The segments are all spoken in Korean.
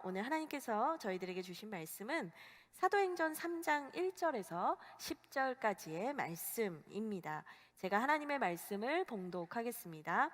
오늘 하나님께서 저희들에게 주신 말씀은 사도행전 3장 1절에서 10절까지의 말씀입니다. 제가 하나님의 말씀을 봉독하겠습니다.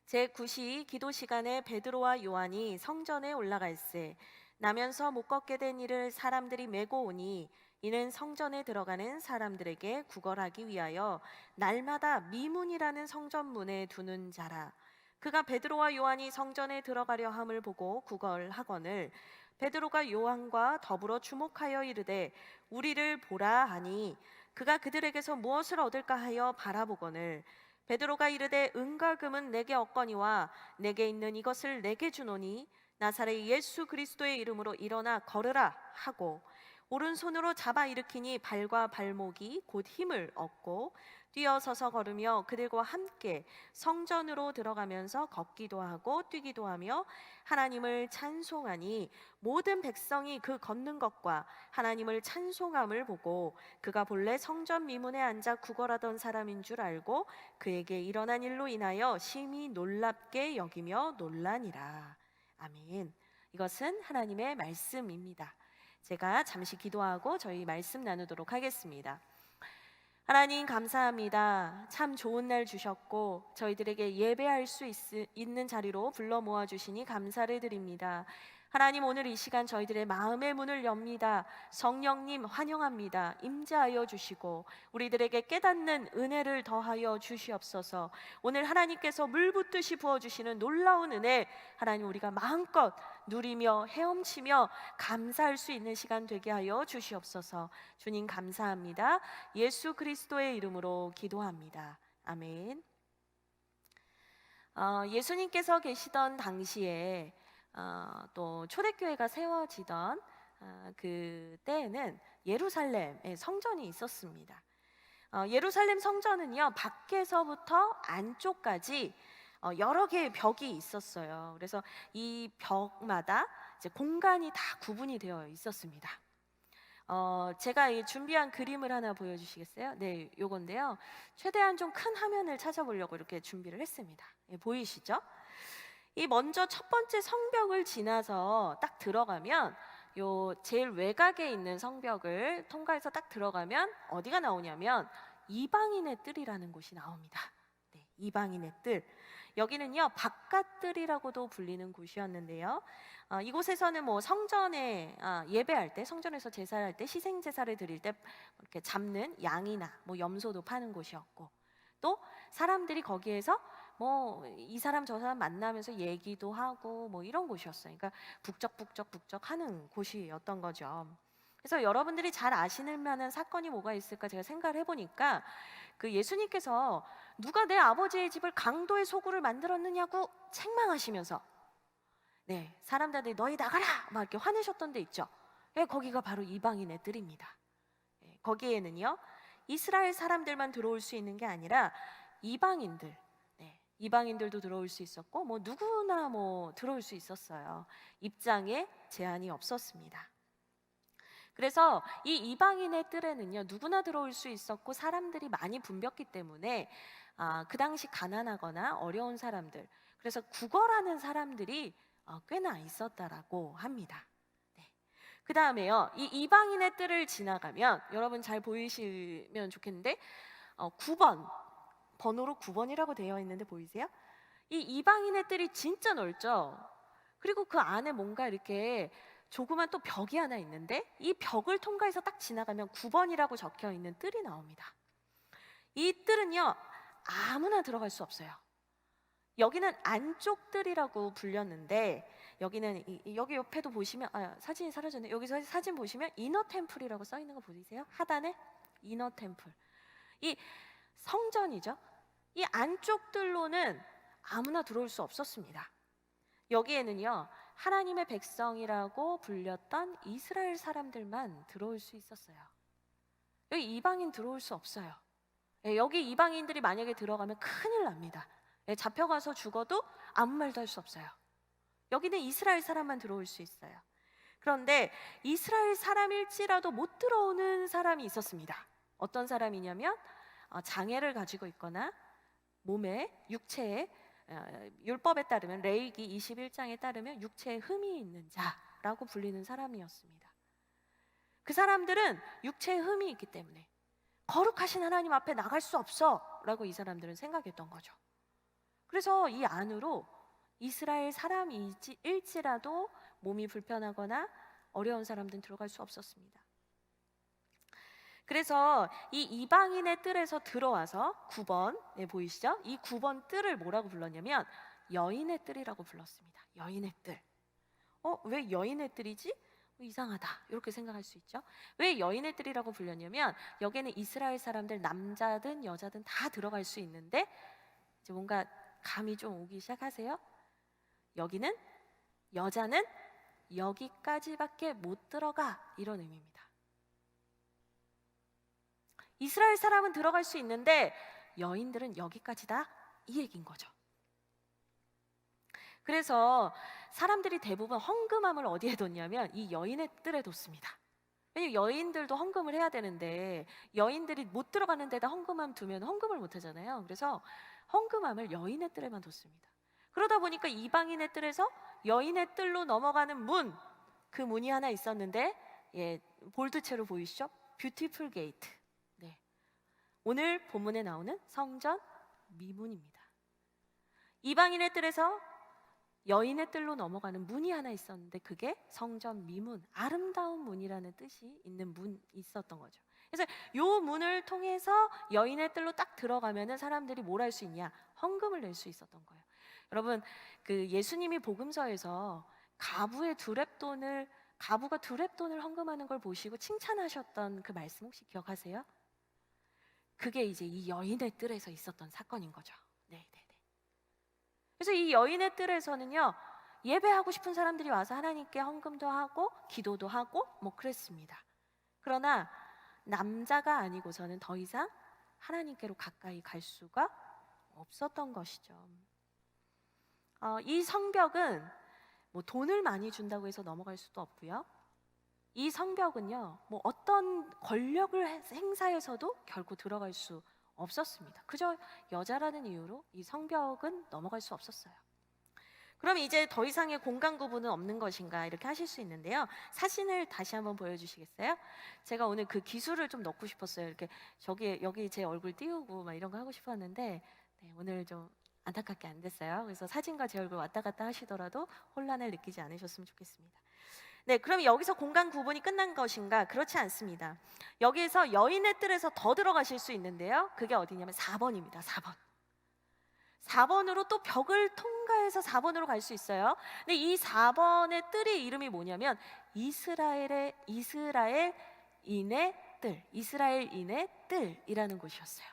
제9시 기도 시간에 베드로와 요한이 성전에 올라갈새 나면서 못 걷게 된 이를 사람들이 메고 오니 이는 성전에 들어가는 사람들에게 구걸하기 위하여 날마다 미문이라는 성전문에 두는 자라. 그가 베드로와 요한이 성전에 들어가려 함을 보고 구걸하거늘 베드로가 요한과 더불어 주목하여 이르되 우리를 보라 하니 그가 그들에게서 무엇을 얻을까 하여 바라보거늘 베드로가 이르되 은과 금은 내게 없거니와 내게 있는 이것을 내게 주노니 나사렛 예수 그리스도의 이름으로 일어나 걸으라 하고 오른손으로 잡아 일으키니 발과 발목이 곧 힘을 얻고 뛰어서서 걸으며 그들과 함께 성전으로 들어가면서 걷기도 하고 뛰기도 하며 하나님을 찬송하니 모든 백성이 그 걷는 것과 하나님을 찬송함을 보고 그가 본래 성전 미문에 앉아 구걸하던 사람인 줄 알고 그에게 일어난 일로 인하여 심히 놀랍게 여기며 놀라니라. 아멘. 이것은 하나님의 말씀입니다. 제가 잠시 기도하고 저희 말씀 나누도록 하겠습니다. 하나님 감사합니다. 참 좋은 날 주셨고 저희들에게 예배할 수 있는 자리로 불러 모아 주시니 감사를 드립니다. 하나님 오늘 이 시간 저희들의 마음의 문을 엽니다. 성령님 환영합니다. 임재하여 주시고 우리들에게 깨닫는 은혜를 더하여 주시옵소서. 오늘 하나님께서 물 붓듯이 부어주시는 놀라운 은혜 하나님 우리가 마음껏 누리며 헤엄치며 감사할 수 있는 시간 되게 하여 주시옵소서. 주님 감사합니다. 예수 그리스도의 이름으로 기도합니다. 아멘. 예수님께서 계시던 당시에 또 초대교회가 세워지던 그 때에는 예루살렘에 성전이 있었습니다. 예루살렘 성전은요 밖에서부터 안쪽까지 여러 개의 벽이 있었어요. 그래서 이 벽마다 이제 공간이 다 구분이 되어 있었습니다. 제가 준비한 그림을 하나 보여주시겠어요? 네, 요건데요. 최대한 좀 큰 화면을 찾아보려고 이렇게 준비를 했습니다. 보이시죠? 이 먼저 첫 번째 성벽을 지나서 딱 들어가면 요 제일 외곽에 있는 성벽을 통과해서 딱 들어가면 어디가 나오냐면 이방인의 뜰이라는 곳이 나옵니다. 네, 이방인의 뜰. 여기는요 바깥뜰이라고도 불리는 곳이었는데요. 이곳에서는 뭐 성전에 예배할 때, 성전에서 제사를 할 때, 희생 제사를 드릴 때 이렇게 잡는 양이나 뭐 염소도 파는 곳이었고, 또 사람들이 거기에서 뭐 이 사람 저 사람 만나면서 얘기도 하고 뭐 이런 곳이었어요. 그러니까 북적북적 하는 곳이었던 거죠. 그래서 여러분들이 잘 아시는 만한 사건이 뭐가 있을까 제가 생각을 해보니까 그 예수님께서 누가 내 아버지의 집을 강도의 소굴을 만들었느냐고 책망하시면서 네, 사람들이 너희 나가라 막 이렇게 화내셨던 데 있죠. 네, 거기가 바로 이방인의 뜰입니다. 네, 거기에는요 이스라엘 사람들만 들어올 수 있는 게 아니라 이방인들, 이방인들도 들어올 수 있었고 뭐 누구나 뭐 들어올 수 있었어요. 입장에 제한이 없었습니다. 그래서 이 이방인의 뜰에는요 누구나 들어올 수 있었고 사람들이 많이 붐볐기 때문에 그 당시 가난하거나 어려운 사람들, 그래서 구걸하는 사람들이 꽤나 있었다라고 합니다. 네. 그 다음에요 이 이방인의 뜰을 지나가면 여러분 잘 보이시면 좋겠는데 9번 번호로 9번이라고 되어 있는데 보이세요? 이 이방인의 뜰이 진짜 넓죠. 그리고 그 안에 뭔가 이렇게 조그만 또 벽이 하나 있는데 이 벽을 통과해서 딱 지나가면 9번이라고 적혀 있는 뜰이 나옵니다. 이 뜰은요 아무나 들어갈 수 없어요. 여기는 안쪽 뜰이라고 불렸는데 여기는 여기 옆에도 보시면 사진이 사라졌네. 여기서 사진 보시면 이너 템플이라고 써 있는 거 보이세요? 하단에 이너 템플. 이 성전이죠. 이 안쪽 뜰로는 아무나 들어올 수 없었습니다. 여기에는요 하나님의 백성이라고 불렸던 이스라엘 사람들만 들어올 수 있었어요. 여기 이방인 들어올 수 없어요. 여기 이방인들이 만약에 들어가면 큰일 납니다. 잡혀가서 죽어도 아무 말도 할 수 없어요. 여기는 이스라엘 사람만 들어올 수 있어요. 그런데 이스라엘 사람일지라도 못 들어오는 사람이 있었습니다. 어떤 사람이냐면 장애를 가지고 있거나 몸에 육체에 율법에 따르면 레위기 21장에 따르면 육체에 흠이 있는 자라고 불리는 사람이었습니다. 그 사람들은 육체에 흠이 있기 때문에 거룩하신 하나님 앞에 나갈 수 없어 라고 이 사람들은 생각했던 거죠. 그래서 이 안으로 이스라엘 사람일지라도 몸이 불편하거나 어려운 사람들은 들어갈 수 없었습니다. 그래서 이 이방인의 뜰에서 들어와서 9번 보이시죠? 이 9번 뜰을 뭐라고 불렀냐면 여인의 뜰이라고 불렀습니다. 여인의 뜰. 왜 여인의 뜰이지? 이상하다 이렇게 생각할 수 있죠. 왜 여인의 뜰이라고 불렸냐면 여기는 이스라엘 사람들 남자든 여자든 다 들어갈 수 있는데 이제 뭔가 감이 좀 오기 시작하세요? 여기는 여자는 여기까지밖에 못 들어가 이런 의미입니다. 이스라엘 사람은 들어갈 수 있는데 여인들은 여기까지다 이 얘기인 거죠. 그래서 사람들이 대부분 헌금함을 어디에 뒀냐면 이 여인의 뜰에 뒀습니다. 왜냐면 여인들도 헌금을 해야 되는데 여인들이 못 들어가는 데다 헌금함 두면 헌금을 못 하잖아요. 그래서 헌금함을 여인의 뜰에만 뒀습니다. 그러다 보니까 이방인의 뜰에서 여인의 뜰로 넘어가는 문, 그 문이 하나 있었는데 볼드체로 보이시죠? 뷰티풀 게이트. 네. 오늘 본문에 나오는 성전 미문입니다. 이방인의 뜰에서 여인의 뜰로 넘어가는 문이 하나 있었는데 그게 성전 미문, 아름다운 문이라는 뜻이 있는 문이 있었던 거죠. 그래서 요 문을 통해서 여인의 뜰로 딱 들어가면은 사람들이 뭘 할 수 있냐? 헌금을 낼 수 있었던 거예요. 여러분, 그 예수님이 복음서에서 가부가 두렙돈을 헌금하는 걸 보시고 칭찬하셨던 그 말씀 혹시 기억하세요? 그게 이제 이 여인의 뜰에서 있었던 사건인 거죠. 네. 그래서 이 여인의 뜰에서는요, 예배하고 싶은 사람들이 와서 하나님께 헌금도 하고 기도도 하고 뭐 그랬습니다. 그러나 남자가 아니고서는 더 이상 하나님께로 가까이 갈 수가 없었던 것이죠. 이 성벽은 뭐 돈을 많이 준다고 해서 넘어갈 수도 없고요. 이 성벽은요, 뭐 어떤 권력을 행사해서도 결코 들어갈 수 없었습니다. 그저 여자라는 이유로 이 성벽은 넘어갈 수 없었어요. 그럼 이제 더 이상의 공간 구분은 없는 것인가 이렇게 하실 수 있는데요. 사진을 다시 한번 보여주시겠어요? 제가 오늘 그 기술을 좀 넣고 싶었어요. 이렇게 여기 제 얼굴 띄우고 막 이런 거 하고 싶었는데 오늘 좀 안타깝게 안 됐어요. 그래서 사진과 제 얼굴 왔다 갔다 하시더라도 혼란을 느끼지 않으셨으면 좋겠습니다. 네, 그럼 여기서 공간 구분이 끝난 것인가? 그렇지 않습니다. 여기에서 여인의 뜰에서 더 들어가실 수 있는데요. 그게 어디냐면 4번입니다. 4번. 4번으로 또 벽을 통과해서 4번으로 갈 수 있어요. 근데 이 4번의 뜰의 이름이 뭐냐면 이스라엘인의 뜰이라는 곳이었어요.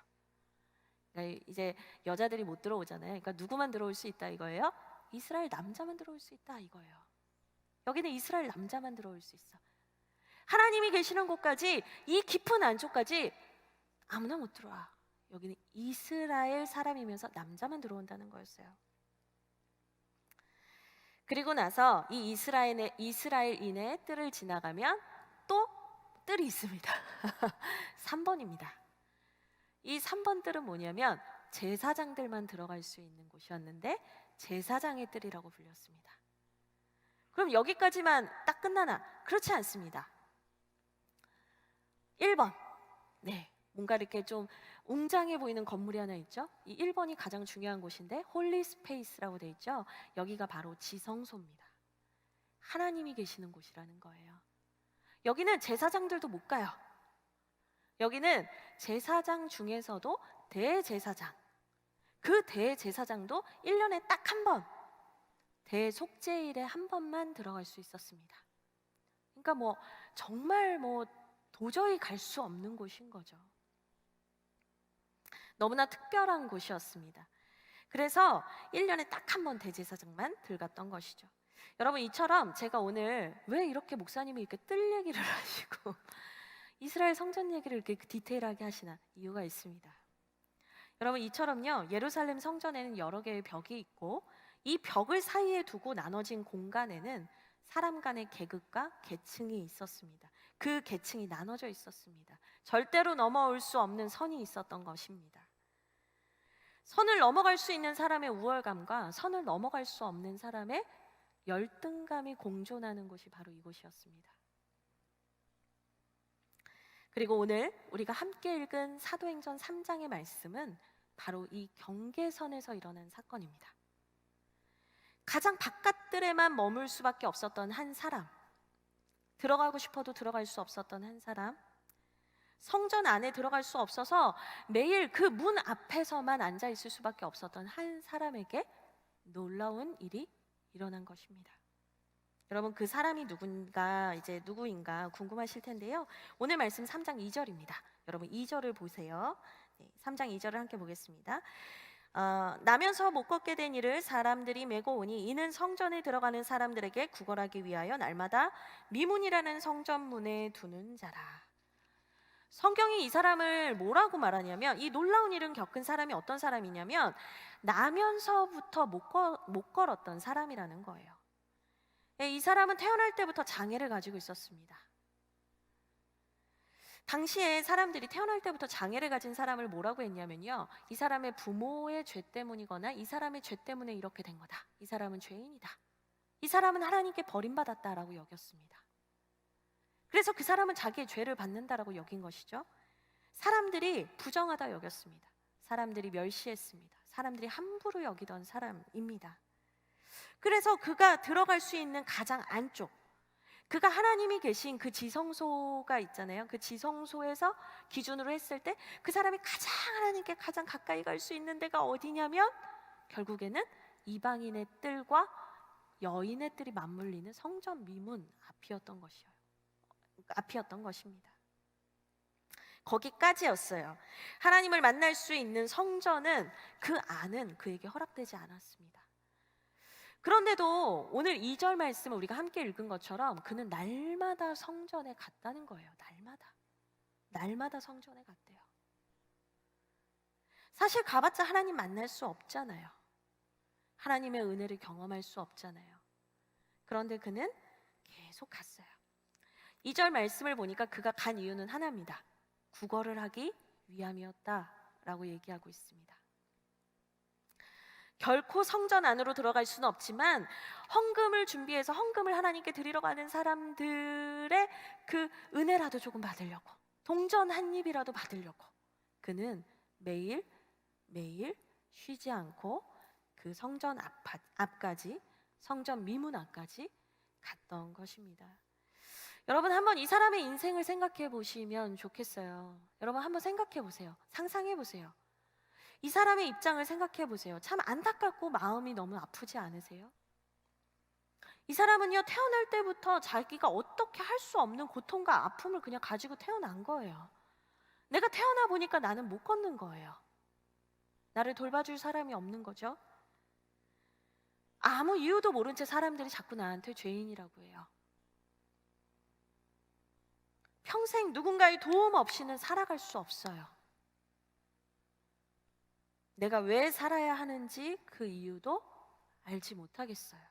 그러니까 이제 여자들이 못 들어오잖아요. 그러니까 누구만 들어올 수 있다 이거예요? 이스라엘 남자만 들어올 수 있다 이거예요. 여기는 이스라엘 남자만 들어올 수 있어. 하나님이 계시는 곳까지, 이 깊은 안쪽까지 아무나 못 들어와. 여기는 이스라엘 사람이면서 남자만 들어온다는 거였어요. 그리고 나서 이 이스라엘인의 뜰을 지나가면 또 뜰이 있습니다. 3번입니다. 이 3번 뜰은 뭐냐면 제사장들만 들어갈 수 있는 곳이었는데 제사장의 뜰이라고 불렸습니다. 그럼 여기까지만 딱 끝나나? 그렇지 않습니다. 1번. 네, 뭔가 이렇게 좀 웅장해 보이는 건물이 하나 있죠? 이 1번이 가장 중요한 곳인데 홀리 스페이스라고 돼 있죠? 여기가 바로 지성소입니다. 하나님이 계시는 곳이라는 거예요. 여기는 제사장들도 못 가요. 여기는 제사장 중에서도 대제사장, 그 대제사장도 1년에 딱 한 번, 대속죄일에 한 번만 들어갈 수 있었습니다. 그러니까 뭐 정말 뭐 도저히 갈 수 없는 곳인 거죠. 너무나 특별한 곳이었습니다. 그래서 1년에 딱 한 번 대제사장만 들어갔던 것이죠. 여러분, 이처럼 제가 오늘 왜 이렇게 목사님이 이렇게 뜰 얘기를 하시고 이스라엘 성전 얘기를 이렇게 디테일하게 하시나 이유가 있습니다. 여러분, 이처럼요, 예루살렘 성전에는 여러 개의 벽이 있고 이 벽을 사이에 두고 나눠진 공간에는 사람 간의 계급과 계층이 있었습니다. 그 계층이 나눠져 있었습니다. 절대로 넘어올 수 없는 선이 있었던 것입니다. 선을 넘어갈 수 있는 사람의 우월감과 선을 넘어갈 수 없는 사람의 열등감이 공존하는 곳이 바로 이곳이었습니다. 그리고 오늘 우리가 함께 읽은 사도행전 3장의 말씀은 바로 이 경계선에서 일어난 사건입니다. 가장 바깥들에만 머물 수밖에 없었던 한 사람, 들어가고 싶어도 들어갈 수 없었던 한 사람, 성전 안에 들어갈 수 없어서 매일 그 문 앞에서만 앉아 있을 수밖에 없었던 한 사람에게 놀라운 일이 일어난 것입니다. 여러분, 그 사람이 누구인가 궁금하실 텐데요. 오늘 말씀 3장 2절입니다. 여러분 2절을 보세요. 3장 2절을 함께 보겠습니다. 나면서 못 걷게 된 이를 사람들이 메고 오니 이는 성전에 들어가는 사람들에게 구걸하기 위하여 날마다 미문이라는 성전문에 두는 자라. 성경이 이 사람을 뭐라고 말하냐면, 이 놀라운 일을 겪은 사람이 어떤 사람이냐면 나면서부터 못 걸었던 사람이라는 거예요. 이 사람은 태어날 때부터 장애를 가지고 있었습니다. 당시에 사람들이 태어날 때부터 장애를 가진 사람을 뭐라고 했냐면요, 이 사람의 부모의 죄 때문이거나 이 사람의 죄 때문에 이렇게 된 거다, 이 사람은 죄인이다, 이 사람은 하나님께 버림받았다라고 여겼습니다. 그래서 그 사람은 자기의 죄를 받는다라고 여긴 것이죠. 사람들이 부정하다 여겼습니다. 사람들이 멸시했습니다. 사람들이 함부로 여기던 사람입니다. 그래서 그가 들어갈 수 있는 가장 안쪽, 그가 하나님이 계신 그 지성소가 있잖아요. 그 지성소에서 기준으로 했을 때 그 사람이 가장 하나님께 가장 가까이 갈 수 있는 데가 어디냐면 결국에는 이방인의 뜰과 여인의 뜰이 맞물리는 성전 미문 앞이었던 것입니다. 거기까지였어요. 하나님을 만날 수 있는 성전은, 그 안은 그에게 허락되지 않았습니다. 그런데도 오늘 2절 말씀을 우리가 함께 읽은 것처럼 그는 날마다 성전에 갔다는 거예요. 날마다 성전에 갔대요. 사실 가봤자 하나님 만날 수 없잖아요. 하나님의 은혜를 경험할 수 없잖아요. 그런데 그는 계속 갔어요. 2절 말씀을 보니까 그가 간 이유는 하나입니다. 구걸을 하기 위함이었다라고 얘기하고 있습니다. 결코 성전 안으로 들어갈 수는 없지만 헌금을 준비해서 헌금을 하나님께 드리러 가는 사람들의 그 은혜라도 조금 받으려고, 동전 한 입이라도 받으려고 그는 매일 쉬지 않고 그 성전 앞까지, 성전 미문 앞까지 갔던 것입니다. 여러분, 한번 이 사람의 인생을 생각해 보시면 좋겠어요. 여러분 한번 생각해 보세요. 상상해 보세요. 이 사람의 입장을 생각해 보세요. 참 안타깝고 마음이 너무 아프지 않으세요? 이 사람은요, 태어날 때부터 자기가 어떻게 할 수 없는 고통과 아픔을 그냥 가지고 태어난 거예요. 내가 태어나 보니까 나는 못 걷는 거예요. 나를 돌봐줄 사람이 없는 거죠. 아무 이유도 모른 채 사람들이 자꾸 나한테 죄인이라고 해요. 평생 누군가의 도움 없이는 살아갈 수 없어요. 내가 왜 살아야 하는지 그 이유도 알지 못하겠어요.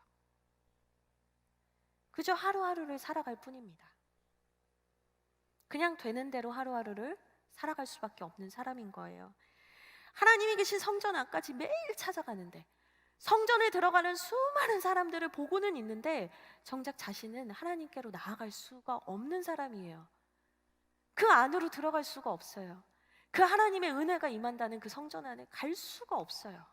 그저 하루하루를 살아갈 뿐입니다. 그냥 되는 대로 하루하루를 살아갈 수밖에 없는 사람인 거예요. 하나님이 계신 성전 앞까지 매일 찾아가는데, 성전에 들어가는 수많은 사람들을 보고는 있는데 정작 자신은 하나님께로 나아갈 수가 없는 사람이에요. 그 안으로 들어갈 수가 없어요. 그 하나님의 은혜가 임한다는 그 성전 안에 갈 수가 없어요.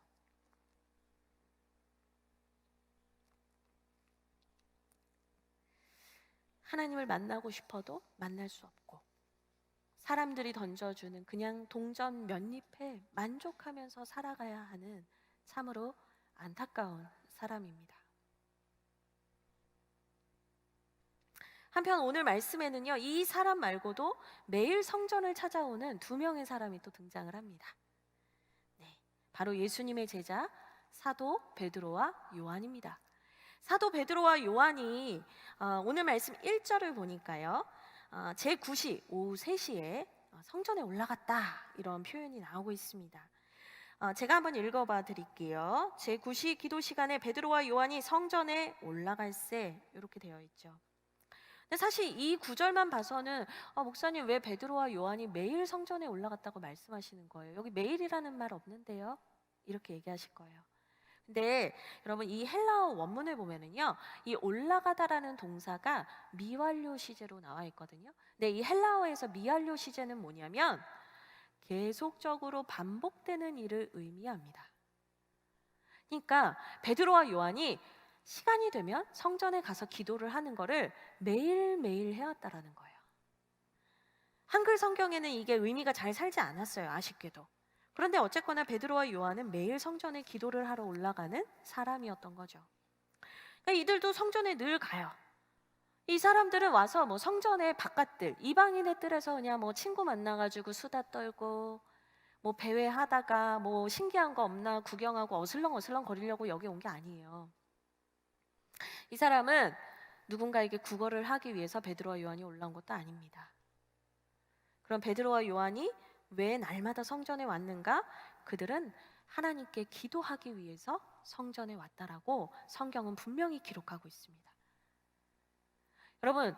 하나님을 만나고 싶어도 만날 수 없고, 사람들이 던져주는 그냥 동전 몇 입에 만족하면서 살아가야 하는 참으로 안타까운 사람입니다. 한편 오늘 말씀에는요, 이 사람 말고도 매일 성전을 찾아오는 2명의 사람이 또 등장을 합니다. 바로 예수님의 제자 사도 베드로와 요한입니다. 사도 베드로와 요한이 오늘 말씀 1절을 보니까요, 제9시 오후 3시에 성전에 올라갔다, 이런 표현이 나오고 있습니다. 제가 한번 읽어봐 드릴게요. 제9시 기도 시간에 베드로와 요한이 성전에 올라갈새, 이렇게 되어 있죠. 근데 사실 이 구절만 봐서는 목사님 왜 베드로와 요한이 매일 성전에 올라갔다고 말씀하시는 거예요? 여기 매일이라는 말 없는데요. 이렇게 얘기하실 거예요. 근데 여러분 이 헬라어 원문을 보면은요, 이 올라가다라는 동사가 미완료 시제로 나와 있거든요. 근데 이 헬라어에서 미완료 시제는 뭐냐면 계속적으로 반복되는 일을 의미합니다. 그러니까 베드로와 요한이 시간이 되면 성전에 가서 기도를 하는 거를 매일매일 해왔다라는 거예요. 한글 성경에는 이게 의미가 잘 살지 않았어요, 아쉽게도. 그런데 어쨌거나 베드로와 요한은 매일 성전에 기도를 하러 올라가는 사람이었던 거죠. 그러니까 이들도 성전에 늘 가요. 이 사람들은 와서 뭐 성전의 바깥들, 이방인의 뜰에서 그냥 뭐 친구 만나가지고 수다 떨고 뭐 배회하다가 뭐 신기한 거 없나 구경하고 어슬렁어슬렁 거리려고 여기 온 게 아니에요. 이 사람은 누군가에게 구걸을 하기 위해서 베드로와 요한이 올라온 것도 아닙니다. 그럼 베드로와 요한이 왜 날마다 성전에 왔는가? 그들은 하나님께 기도하기 위해서 성전에 왔다라고 성경은 분명히 기록하고 있습니다. 여러분,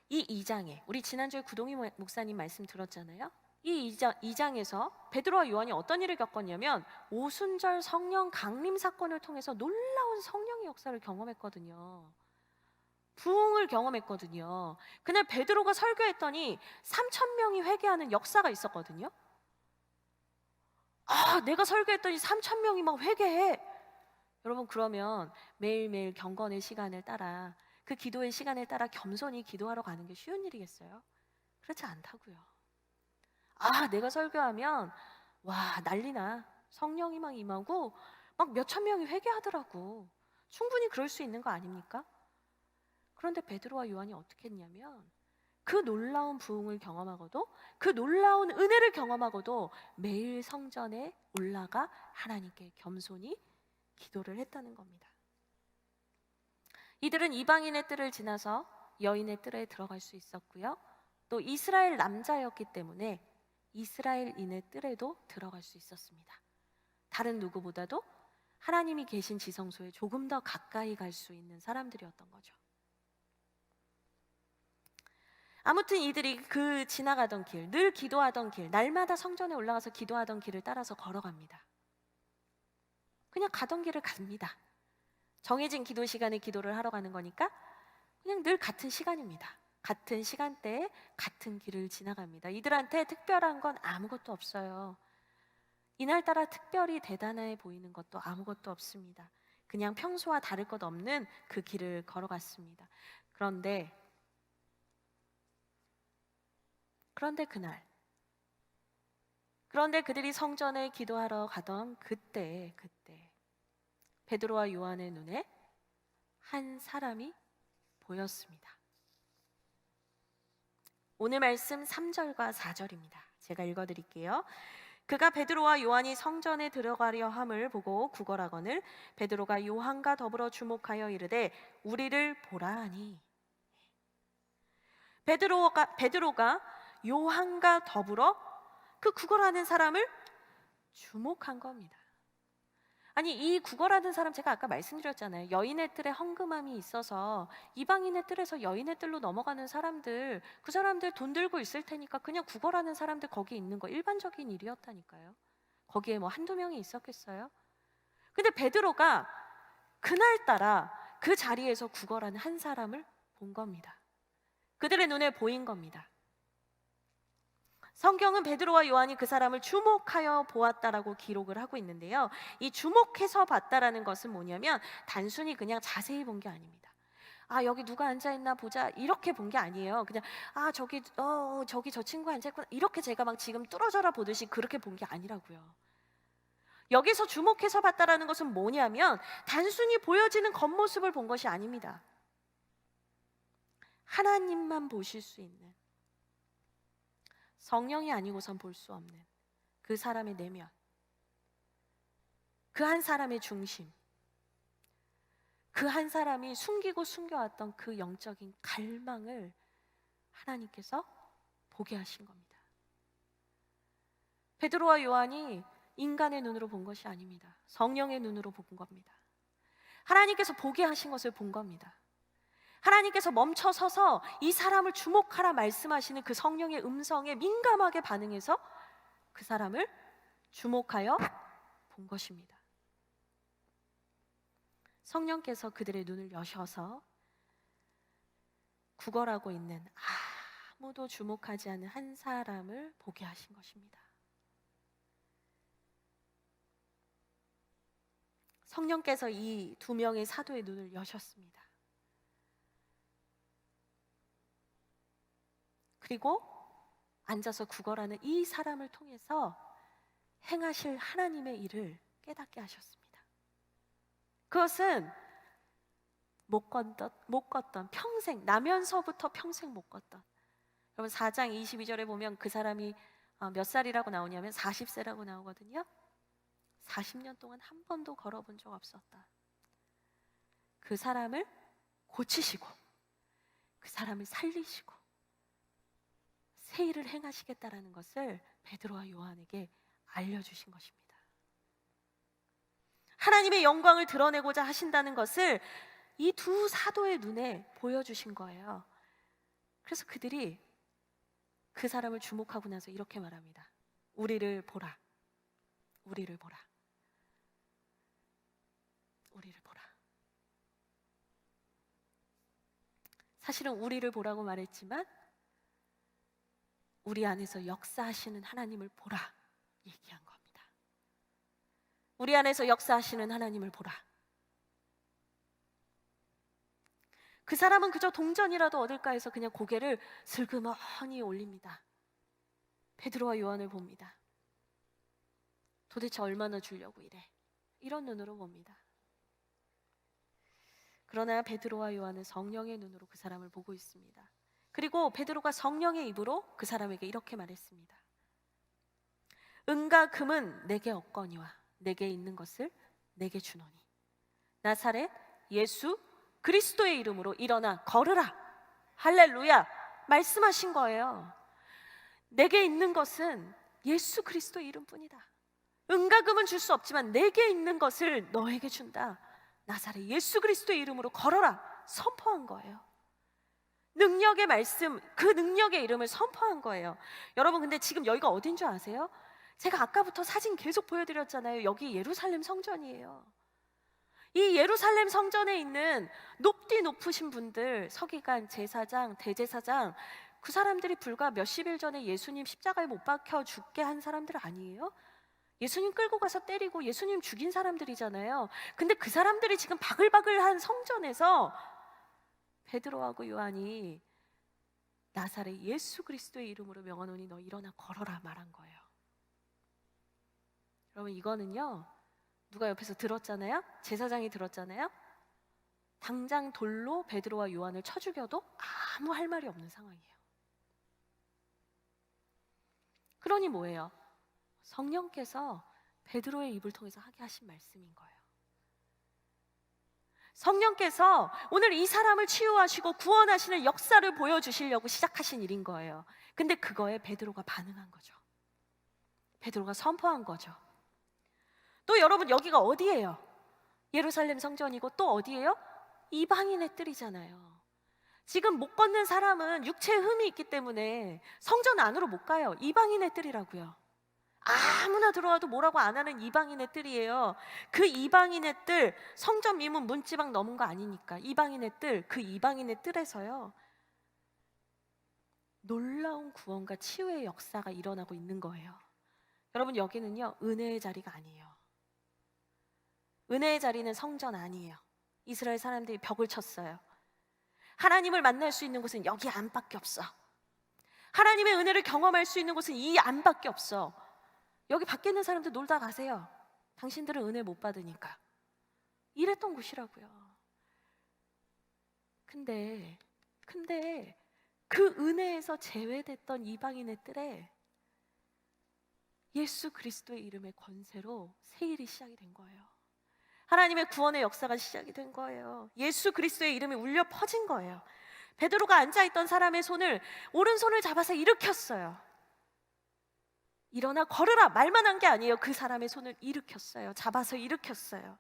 이 2장에 우리 지난주에 구동희 목사님 말씀 들었잖아요. 이 2장에서 베드로와 요한이 어떤 일을 겪었냐면 오순절 성령 강림 사건을 통해서 놀라운 성령의 역사를 경험했거든요. 부흥을 경험했거든요. 그날 베드로가 설교했더니 3,000명이 회개하는 역사가 있었거든요. 내가 설교했더니 3,000명이 막 회개해. 여러분, 그러면 매일매일 경건의 시간을 따라 그 기도의 시간을 따라 겸손히 기도하러 가는 게 쉬운 일이겠어요? 그렇지 않다고요. 내가 설교하면 난리나. 성령이 막 임하고 막 몇천 명이 회개하더라고. 충분히 그럴 수 있는 거 아닙니까? 그런데 베드로와 요한이 어떻게 했냐면 그 놀라운 부흥을 경험하고도 그 놀라운 은혜를 경험하고도 매일 성전에 올라가 하나님께 겸손히 기도를 했다는 겁니다. 이들은 이방인의 뜰을 지나서 여인의 뜰에 들어갈 수 있었고요. 또 이스라엘 남자였기 때문에 이스라엘인의 뜰에도 들어갈 수 있었습니다. 다른 누구보다도 하나님이 계신 지성소에 조금 더 가까이 갈 수 있는 사람들이었던 거죠. 아무튼 이들이 그 지나가던 길, 늘 기도하던 길, 날마다 성전에 올라가서 기도하던 길을 따라서 걸어갑니다. 그냥 가던 길을 갑니다. 정해진 기도 시간에 기도를 하러 가는 거니까 그냥 늘 같은 시간입니다. 같은 시간대에 같은 길을 지나갑니다. 이들한테 특별한 건 아무것도 없어요. 이날따라 특별히 대단해 보이는 것도 아무것도 없습니다. 그냥 평소와 다를 것 없는 그 길을 걸어갔습니다. 그런데 그들이 성전에 기도하러 가던 그때 베드로와 요한의 눈에 한 사람이 보였습니다. 오늘 말씀 3절과 4절입니다. 제가 읽어드릴게요. 그가 베드로와 요한이 성전에 들어가려 함을 보고 구걸하거늘 베드로가 요한과 더불어 주목하여 이르되 우리를 보라 하니. 베드로가 요한과 더불어 그 구걸하는 사람을 주목한 겁니다. 아니, 이 구걸하는 사람, 제가 아까 말씀드렸잖아요. 여인의 뜰에 헝금함이 있어서 이방인의 뜰에서 여인의 뜰로 넘어가는 사람들, 그 사람들 돈 들고 있을 테니까 그냥 구걸하는 사람들 거기 있는 거 일반적인 일이었다니까요. 거기에 뭐 한두 명이 있었겠어요? 근데 베드로가 그날따라 그 자리에서 구걸하는 한 사람을 본 겁니다. 그들의 눈에 보인 겁니다. 성경은 베드로와 요한이 그 사람을 주목하여 보았다라고 기록을 하고 있는데요. 이 주목해서 봤다라는 것은 뭐냐면 단순히 그냥 자세히 본 게 아닙니다. 여기 누가 앉아있나 보자 이렇게 본 게 아니에요. 그냥 저기 저 친구 앉아있구나 이렇게 제가 막 지금 뚫어져라 보듯이 그렇게 본 게 아니라고요. 여기서 주목해서 봤다라는 것은 뭐냐면 단순히 보여지는 겉모습을 본 것이 아닙니다. 하나님만 보실 수 있는, 성령이 아니고선 볼 수 없는 그 사람의 내면, 그 한 사람의 중심, 그 한 사람이 숨기고 숨겨왔던 그 영적인 갈망을 하나님께서 보게 하신 겁니다. 베드로와 요한이 인간의 눈으로 본 것이 아닙니다. 성령의 눈으로 본 겁니다. 하나님께서 보게 하신 것을 본 겁니다. 하나님께서 멈춰서서 이 사람을 주목하라 말씀하시는 그 성령의 음성에 민감하게 반응해서 그 사람을 주목하여 본 것입니다. 성령께서 그들의 눈을 여셔서 구걸하고 있는 아무도 주목하지 않는 한 사람을 보게 하신 것입니다. 성령께서 이 두 명의 사도의 눈을 여셨습니다. 그리고 앉아서 구걸하는 이 사람을 통해서 행하실 하나님의 일을 깨닫게 하셨습니다. 그것은 못 걷던 평생, 나면서부터 평생 못 걷던, 여러분 4장 22절에 보면 그 사람이 몇 살이라고 나오냐면 40세라고 나오거든요. 40년 동안 한 번도 걸어본 적 없었다. 그 사람을 고치시고 그 사람을 살리시고 새 일을 행하시겠다라는 것을 베드로와 요한에게 알려주신 것입니다. 하나님의 영광을 드러내고자 하신다는 것을 이 두 사도의 눈에 보여주신 거예요. 그래서 그들이 그 사람을 주목하고 나서 이렇게 말합니다. 우리를 보라. 우리를 보라. 우리를 보라. 사실은 우리를 보라고 말했지만 우리 안에서 역사하시는 하나님을 보라 얘기한 겁니다. 우리 안에서 역사하시는 하나님을 보라. 그 사람은 그저 동전이라도 얻을까 해서 그냥 고개를 슬그머니 올립니다. 베드로와 요한을 봅니다. 도대체 얼마나 주려고 이래? 이런 눈으로 봅니다. 그러나 베드로와 요한은 성령의 눈으로 그 사람을 보고 있습니다. 그리고 베드로가 성령의 입으로 그 사람에게 이렇게 말했습니다. 은과 금은 내게 없거니와 내게 있는 것을 내게 주노니 나사렛 예수 그리스도의 이름으로 일어나 걸으라. 할렐루야. 말씀하신 거예요. 내게 있는 것은 예수 그리스도의 이름뿐이다. 은과 금은 줄 수 없지만 내게 있는 것을 너에게 준다. 나사렛 예수 그리스도의 이름으로 걸어라. 선포한 거예요. 능력의 말씀, 그 능력의 이름을 선포한 거예요. 여러분 근데 지금 여기가 어딘 줄 아세요? 제가 아까부터 사진 계속 보여드렸잖아요. 여기 예루살렘 성전이에요. 이 예루살렘 성전에 있는 높디 높으신 분들, 서기관, 제사장, 대제사장, 그 사람들이 불과 몇십 일 전에 예수님 십자가에 못 박혀 죽게 한 사람들 아니에요? 예수님 끌고 가서 때리고 예수님 죽인 사람들이잖아요. 근데 그 사람들이 지금 바글바글한 성전에서 베드로하고 요한이 나사렛 예수 그리스도의 이름으로 명하노니 너 일어나 걸어라 말한 거예요. 여러분 이거는요, 누가 옆에서 들었잖아요? 제사장이 들었잖아요? 당장 돌로 베드로와 요한을 쳐 죽여도 아무 할 말이 없는 상황이에요. 그러니 뭐예요? 성령께서 베드로의 입을 통해서 하게 하신 말씀인 거예요. 성령께서 오늘 이 사람을 치유하시고 구원하시는 역사를 보여주시려고 시작하신 일인 거예요. 근데 그거에 베드로가 반응한 거죠. 베드로가 선포한 거죠. 또 여러분 여기가 어디예요? 예루살렘 성전이고 또 어디예요? 이방인의 뜰이잖아요. 지금 못 걷는 사람은 육체에 흠이 있기 때문에 성전 안으로 못 가요. 이방인의 뜰이라고요. 아무나 들어와도 뭐라고 안 하는 이방인의 뜰이에요. 그 이방인의 뜰, 성전 미문 문지방 넘은 거 아니니까 이방인의 뜰, 그 이방인의 뜰에서요 놀라운 구원과 치유의 역사가 일어나고 있는 거예요. 여러분 여기는요 은혜의 자리가 아니에요. 은혜의 자리는 성전 아니에요. 이스라엘 사람들이 벽을 쳤어요. 하나님을 만날 수 있는 곳은 여기 안밖에 없어. 하나님의 은혜를 경험할 수 있는 곳은 이 안밖에 없어. 여기 밖에 있는 사람들 놀다 가세요. 당신들은 은혜 못 받으니까. 이랬던 곳이라고요. 근데 그 은혜에서 제외됐던 이방인의 뜰에 예수 그리스도의 이름의 권세로 새 일이 시작이 된 거예요. 하나님의 구원의 역사가 시작이 된 거예요. 예수 그리스도의 이름이 울려 퍼진 거예요. 베드로가 앉아있던 사람의 오른손을 잡아서 일으켰어요. 일어나 걸으라 말만 한 게 아니에요. 그 사람의 손을 일으켰어요. 잡아서 일으켰어요.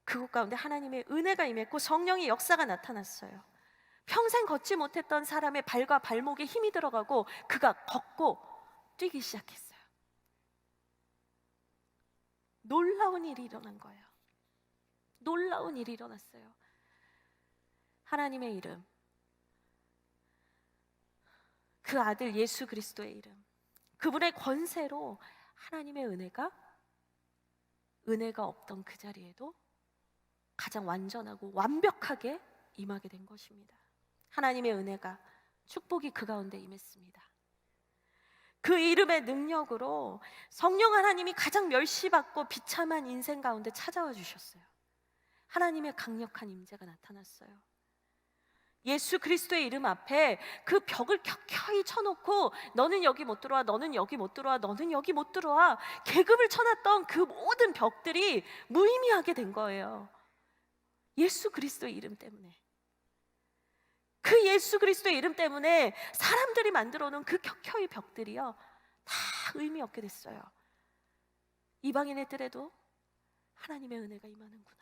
그곳 가운데 하나님의 은혜가 임했고 성령의 역사가 나타났어요. 평생 걷지 못했던 사람의 발과 발목에 힘이 들어가고 그가 걷고 뛰기 시작했어요. 놀라운 일이 일어난 거예요. 놀라운 일이 일어났어요. 하나님의 이름, 그 아들 예수 그리스도의 이름, 그분의 권세로 하나님의 은혜가 없던 그 자리에도 가장 완전하고 완벽하게 임하게 된 것입니다. 하나님의 은혜가, 축복이 그 가운데 임했습니다. 그 이름의 능력으로 성령 하나님이 가장 멸시받고 비참한 인생 가운데 찾아와 주셨어요. 하나님의 강력한 임재가 나타났어요. 예수 그리스도의 이름 앞에 그 벽을 켜켜이 쳐놓고 너는 여기 못 들어와, 너는 여기 못 들어와, 너는 여기 못 들어와, 계급을 쳐놨던 그 모든 벽들이 무의미하게 된 거예요. 예수 그리스도의 이름 때문에. 그 예수 그리스도의 이름 때문에 사람들이 만들어 놓은 그 켜켜이 벽들이요, 다 의미 없게 됐어요. 이방인의 뜰에도 하나님의 은혜가 임하는구나.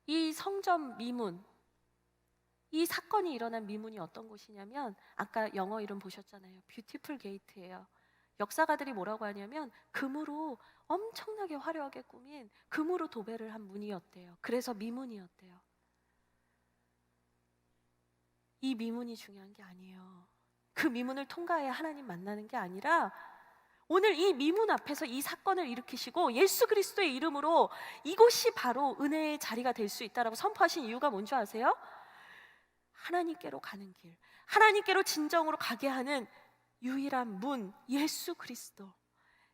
이 성전 미문, 이 사건이 일어난 미문이 어떤 곳이냐면, 아까 영어 이름 보셨잖아요. 뷰티풀 게이트예요. 역사가들이 뭐라고 하냐면 금으로 엄청나게 화려하게 꾸민, 금으로 도배를 한 문이었대요. 그래서 미문이었대요. 이 미문이 중요한 게 아니에요. 그 미문을 통과해야 하나님 만나는 게 아니라, 오늘 이 미문 앞에서 이 사건을 일으키시고 예수 그리스도의 이름으로 이곳이 바로 은혜의 자리가 될 수 있다라고 선포하신 이유가 뭔지 아세요? 하나님께로 가는 길, 하나님께로 진정으로 가게 하는 유일한 문, 예수 그리스도.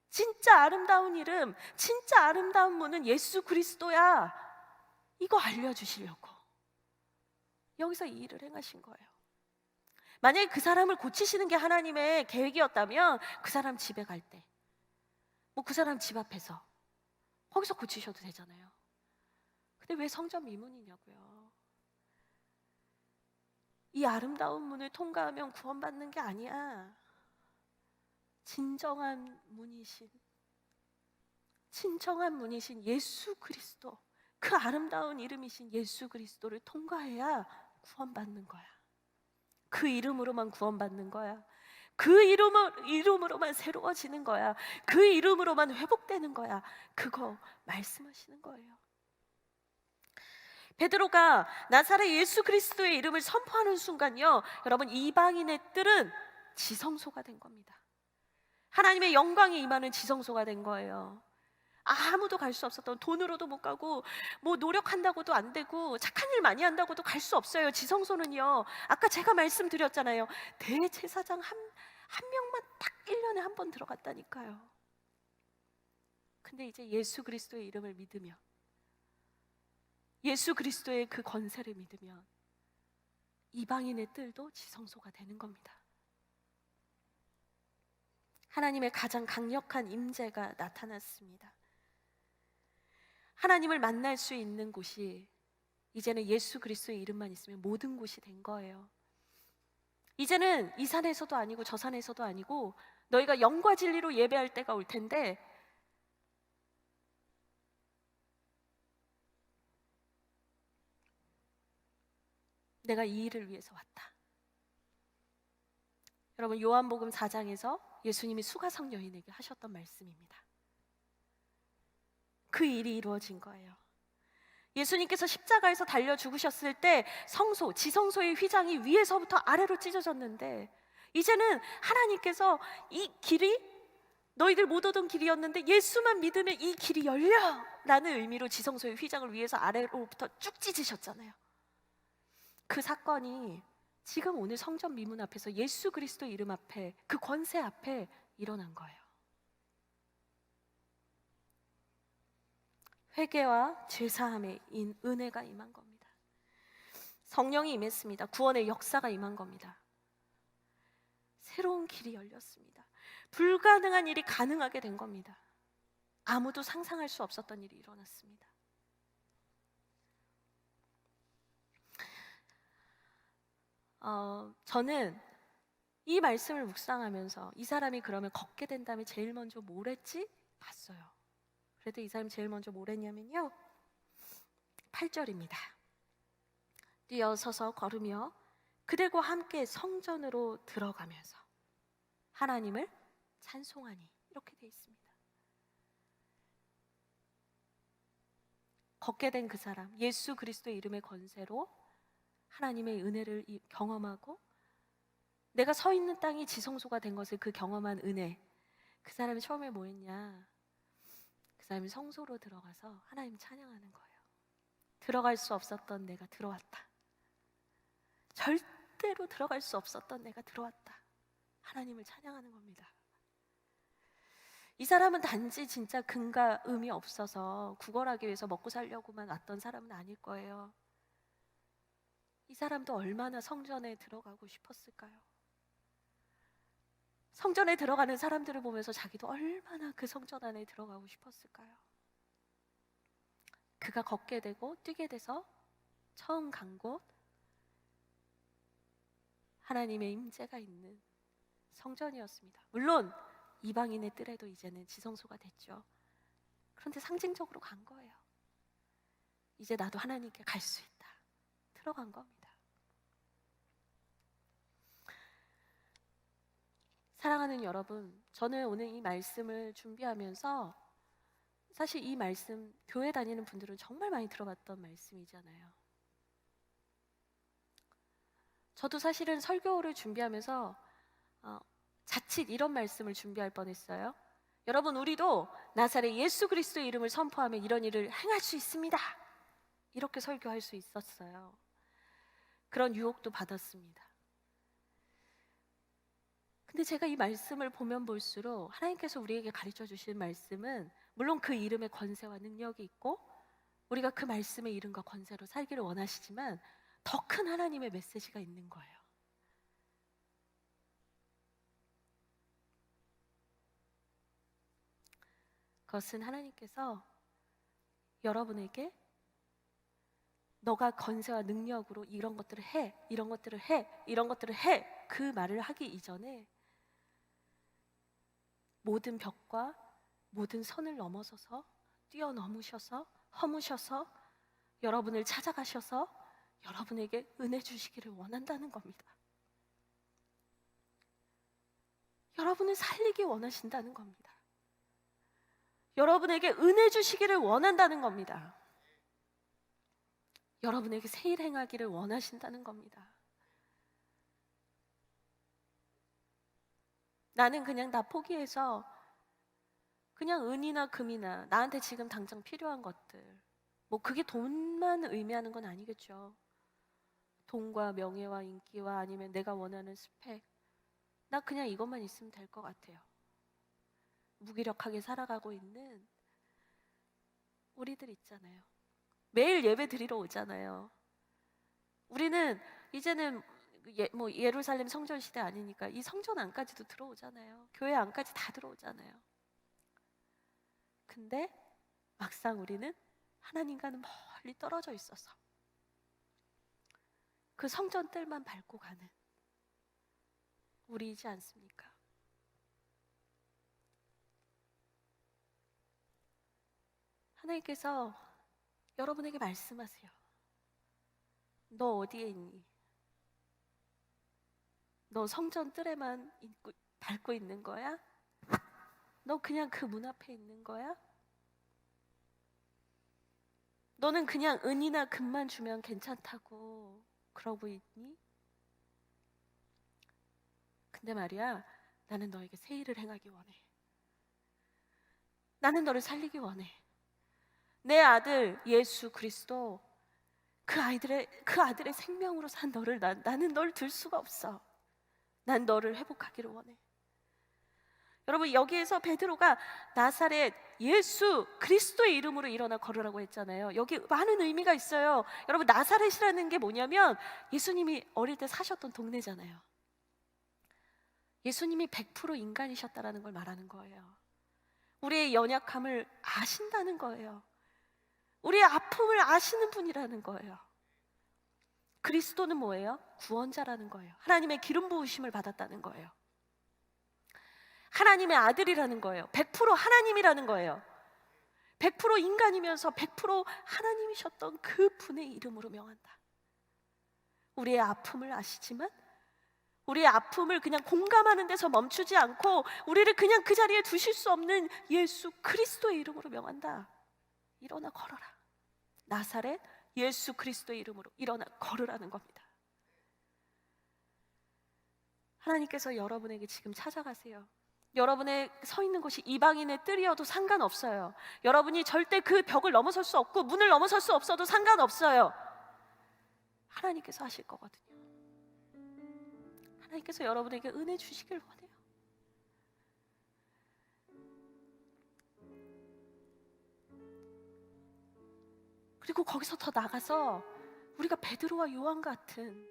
진짜 아름다운 이름, 진짜 아름다운 문은 예수 그리스도야. 이거 알려주시려고 여기서 이 일을 행하신 거예요. 만약에 그 사람을 고치시는 게 하나님의 계획이었다면 그 사람 집에 갈 때, 뭐 그 사람 집 앞에서 거기서 고치셔도 되잖아요. 근데 왜 성전 미문이냐고요. 이 아름다운 문을 통과하면 구원받는 게 아니야. 진정한 문이신 예수 그리스도, 그 아름다운 이름이신 예수 그리스도를 통과해야 구원받는 거야. 그 이름으로만 구원받는 거야. 그 이름으로만 새로워지는 거야. 그 이름으로만 회복되는 거야. 그거 말씀하시는 거예요. 베드로가 나사렛 예수 그리스도의 이름을 선포하는 순간요, 여러분, 이방인의 뜰은 지성소가 된 겁니다. 하나님의 영광이 임하는 지성소가 된 거예요. 아무도 갈 수 없었던, 돈으로도 못 가고 뭐 노력한다고도 안 되고 착한 일 많이 한다고도 갈 수 없어요. 지성소는요, 아까 제가 말씀드렸잖아요. 대제사장 한 명만 딱 1년에 한 번 들어갔다니까요. 근데 이제 예수 그리스도의 이름을 믿으면, 예수 그리스도의 그 권세를 믿으면 이방인의 뜰도 지성소가 되는 겁니다. 하나님의 가장 강력한 임재가 나타났습니다. 하나님을 만날 수 있는 곳이 이제는 예수 그리스도의 이름만 있으면 모든 곳이 된 거예요. 이제는 이 산에서도 아니고 저 산에서도 아니고 너희가 영과 진리로 예배할 때가 올 텐데, 내가 이 일을 위해서 왔다. 여러분, 요한복음 4장에서 예수님이 수가성 여인에게 하셨던 말씀입니다. 그 일이 이루어진 거예요. 예수님께서 십자가에서 달려 죽으셨을 때 성소, 지성소의 휘장이 위에서부터 아래로 찢어졌는데, 이제는 하나님께서 이 길이 너희들 못 오던 길이었는데 예수만 믿으면 이 길이 열려! 라는 의미로 지성소의 휘장을 위에서 아래로부터 쭉 찢으셨잖아요. 그 사건이 지금 오늘 성전 미문 앞에서 예수 그리스도 이름 앞에, 그 권세 앞에 일어난 거예요. 회개와 죄사함의 은혜가 임한 겁니다. 성령이 임했습니다. 구원의 역사가 임한 겁니다. 새로운 길이 열렸습니다. 불가능한 일이 가능하게 된 겁니다. 아무도 상상할 수 없었던 일이 일어났습니다. 저는 이 말씀을 묵상하면서 이 사람이 그러면 걷게 된 다음에 제일 먼저 뭘 했지? 봤어요. 그래도 이 사람이 제일 먼저 뭘 했냐면요, 8절입니다. 뛰어서서 걸으며 그들과 함께 성전으로 들어가면서. 하나님을 찬송하니 이렇게 돼 있습니다. 걷게 된 그 사람, 예수 그리스도의 이름의 권세로 하나님의 은혜를 경험하고 내가 서 있는 땅이 지성소가 된 것을 그 경험한 은혜, 그 사람이 처음에 뭐 했냐? 그 사람이 성소로 들어가서 하나님 찬양하는 거예요. 들어갈 수 없었던 내가 들어왔다. 절대로 들어갈 수 없었던 내가 들어왔다. 하나님을 찬양하는 겁니다. 이 사람은 단지 진짜 근과 음이 없어서 구걸하기 위해서 먹고 살려고만 왔던 사람은 아닐 거예요. 이 사람도 얼마나 성전에 들어가고 싶었을까요? 성전에 들어가는 사람들을 보면서 자기도 얼마나 그 성전 안에 들어가고 싶었을까요? 그가 걷게 되고 뛰게 돼서 처음 간 곳, 하나님의 임재가 있는 성전이었습니다. 물론 이방인의 뜰에도 이제는 지성소가 됐죠. 그런데 상징적으로 간 거예요. 이제 나도 하나님께 갈 수 있다. 들어간 겁니다. 사랑하는 여러분, 저는 오늘 이 말씀을 준비하면서 사실 이 말씀 교회 다니는 분들은 정말 많이 들어봤던 말씀이잖아요. 저도 사실은 설교를 준비하면서 자칫 이런 말씀을 준비할 뻔했어요. 여러분, 우리도 나사렛 예수 그리스도의 이름을 선포하며 이런 일을 행할 수 있습니다. 이렇게 설교할 수 있었어요. 그런 유혹도 받았습니다. 근데 제가 이 말씀을 보면 볼수록 하나님께서 우리에게 가르쳐 주신 말씀은 물론 그 이름의 권세와 능력이 있고 우리가 그 말씀의 이름과 권세로 살기를 원하시지만 더 큰 하나님의 메시지가 있는 거예요. 그것은 하나님께서 여러분에게 너가 권세와 능력으로 이런 것들을 해, 이런 것들을 해, 이런 것들을 해, 그 말을 하기 이전에 모든 벽과 모든 선을 넘어서서 뛰어넘으셔서 허무셔서 여러분을 찾아가셔서 여러분에게 은혜 주시기를 원한다는 겁니다. 여러분을 살리기 원하신다는 겁니다. 여러분에게 은혜 주시기를 원한다는 겁니다. 여러분에게 새 일 행하기를 원하신다는 겁니다. 나는 그냥 다 포기해서 그냥 은이나 금이나 나한테 지금 당장 필요한 것들, 뭐 그게 돈만 의미하는 건 아니겠죠. 돈과 명예와 인기와 아니면 내가 원하는 스펙, 나 그냥 이것만 있으면 될 것 같아요. 무기력하게 살아가고 있는 우리들 있잖아요. 매일 예배 드리러 오잖아요. 우리는 이제는 뭐 예루살렘 성전 시대 아니니까 이 성전 안까지도 들어오잖아요. 교회 안까지 다 들어오잖아요. 근데 막상 우리는 하나님과는 멀리 떨어져 있어서 그 성전 뜰만 밟고 가는 우리이지 않습니까? 하나님께서 여러분에게 말씀하세요. 너 어디에 있니? 너 성전 뜰에만 밟고 있는 거야? 너 그냥 그 문 앞에 있는 거야? 너는 그냥 은이나 금만 주면 괜찮다고 그러고 있니? 근데 말이야, 나는 너에게 새 일을 행하기 원해. 나는 너를 살리기 원해. 내 아들 예수 그리스도 그 아들의 생명으로 산 너를 나는 널 둘 수가 없어. 난 너를 회복하기를 원해. 여러분, 여기에서 베드로가 나사렛 예수 그리스도의 이름으로 일어나 걸으라고 했잖아요. 여기 많은 의미가 있어요. 여러분, 나사렛이라는 게 뭐냐면 예수님이 어릴 때 사셨던 동네잖아요. 예수님이 100% 인간이셨다라는 걸 말하는 거예요. 우리의 연약함을 아신다는 거예요. 우리의 아픔을 아시는 분이라는 거예요. 그리스도는 뭐예요? 구원자라는 거예요. 하나님의 기름 부으심을 받았다는 거예요. 하나님의 아들이라는 거예요. 100% 하나님이라는 거예요. 100% 인간이면서 100% 하나님이셨던 그 분의 이름으로 명한다. 우리의 아픔을 아시지만 우리의 아픔을 그냥 공감하는 데서 멈추지 않고 우리를 그냥 그 자리에 두실 수 없는 예수 그리스도의 이름으로 명한다. 일어나 걸어라. 나사렛 예수 그리스도의 이름으로 일어나 걸으라는 겁니다. 하나님께서 여러분에게 지금 찾아가세요. 여러분의 서 있는 곳이 이방인의 뜰이어도 상관없어요. 여러분이 절대 그 벽을 넘어설 수 없고 문을 넘어설 수 없어도 상관없어요. 하나님께서 하실 거거든요. 하나님께서 여러분에게 은혜 주시길 원해요. 그리고 거기서 더 나가서 우리가 베드로와 요한 같은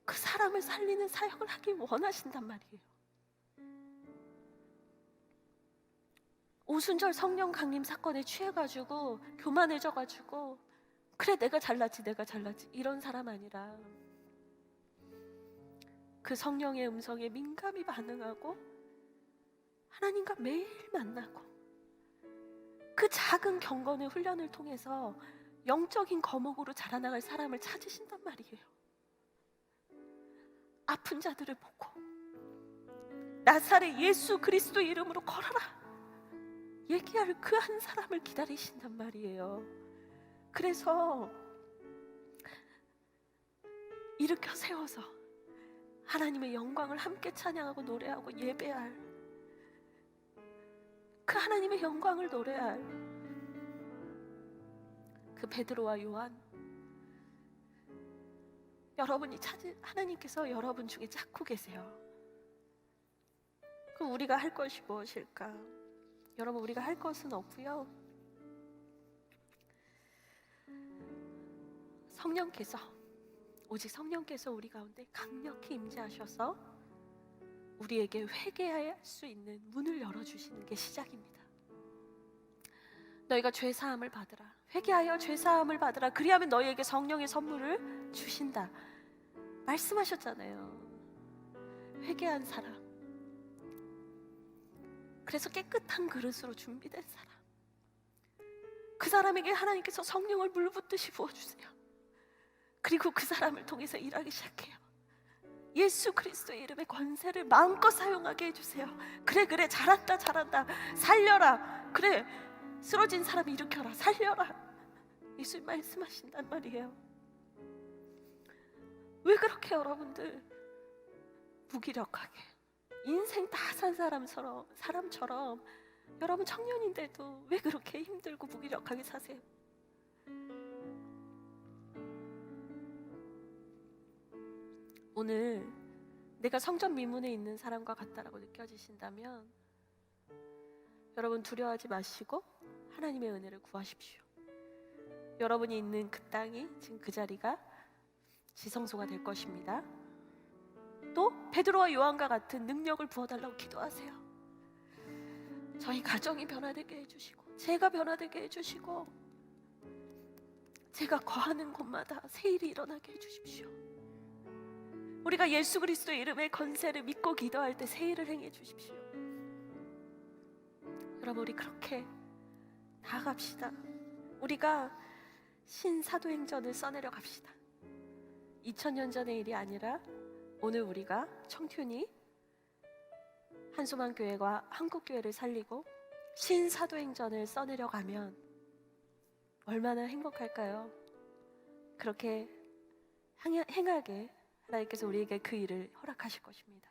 그 사람을 살리는 사역을 하길 원하신단 말이에요. 오순절 성령 강림 사건에 취해가지고 교만해져가지고 그래 내가 잘났지 이런 사람 아니라 그 성령의 음성에 민감히 반응하고 하나님과 매일 만나고 그 작은 경건의 훈련을 통해서 영적인 거목으로 자라나갈 사람을 찾으신단 말이에요. 아픈 자들을 보고 나사렛 예수 그리스도 이름으로 걸어라 얘기할 그 한 사람을 기다리신단 말이에요. 그래서 일으켜 세워서 하나님의 영광을 함께 찬양하고 노래하고 예배할 그 하나님의 영광을 노래할 그 베드로와 요한, 여러분이 찾은 하나님께서 여러분 중에 찾고 계세요. 그럼 우리가 할 것이 무엇일까? 여러분, 우리가 할 것은 없고요. 성령께서, 오직 성령께서 우리 가운데 강력히 임재하셔서 우리에게 회개할 수 있는 문을 열어주시는 게 시작입니다. 너희가 죄사함을 받으라. 회개하여 죄사함을 받으라. 그리하면 너희에게 성령의 선물을 주신다. 말씀하셨잖아요. 회개한 사람, 그래서 깨끗한 그릇으로 준비된 사람, 그 사람에게 하나님께서 성령을 물붓듯이 부어주세요. 그리고 그 사람을 통해서 일하기 시작해요. 예수 그리스도의 이름의 권세를 마음껏 사용하게 해주세요. 그래 잘한다 살려라. 그래 쓰러진 사람 일으켜라. 살려라. 예수님 말씀하신단 말이에요. 왜 그렇게 여러분들 무기력하게 인생 다 산 사람처럼 여러분 청년인데도 왜 그렇게 힘들고 무기력하게 사세요? 오늘 내가 성전 미문에 있는 사람과 같다라고 느껴지신다면 여러분 두려워하지 마시고 하나님의 은혜를 구하십시오. 여러분이 있는 그 땅이, 지금 그 자리가 지성소가 될 것입니다. 또 베드로와 요한과 같은 능력을 부어달라고 기도하세요. 저희 가정이 변화되게 해주시고 제가 변화되게 해주시고 제가 거하는 곳마다 새 일이 일어나게 해주십시오. 우리가 예수 그리스도의 이름의 권세를 믿고 기도할 때 새 일을 행해 주십시오. 여러분, 우리 그렇게 나아갑시다. 우리가 신사도행전을 써내려 갑시다. 2000년 전의 일이 아니라 오늘 우리가 청춘이 한소망교회와 한국교회를 살리고 신사도행전을 써내려 가면 얼마나 행복할까요? 그렇게 행하게 하나님께서 우리에게 그 일을 허락하실 것입니다.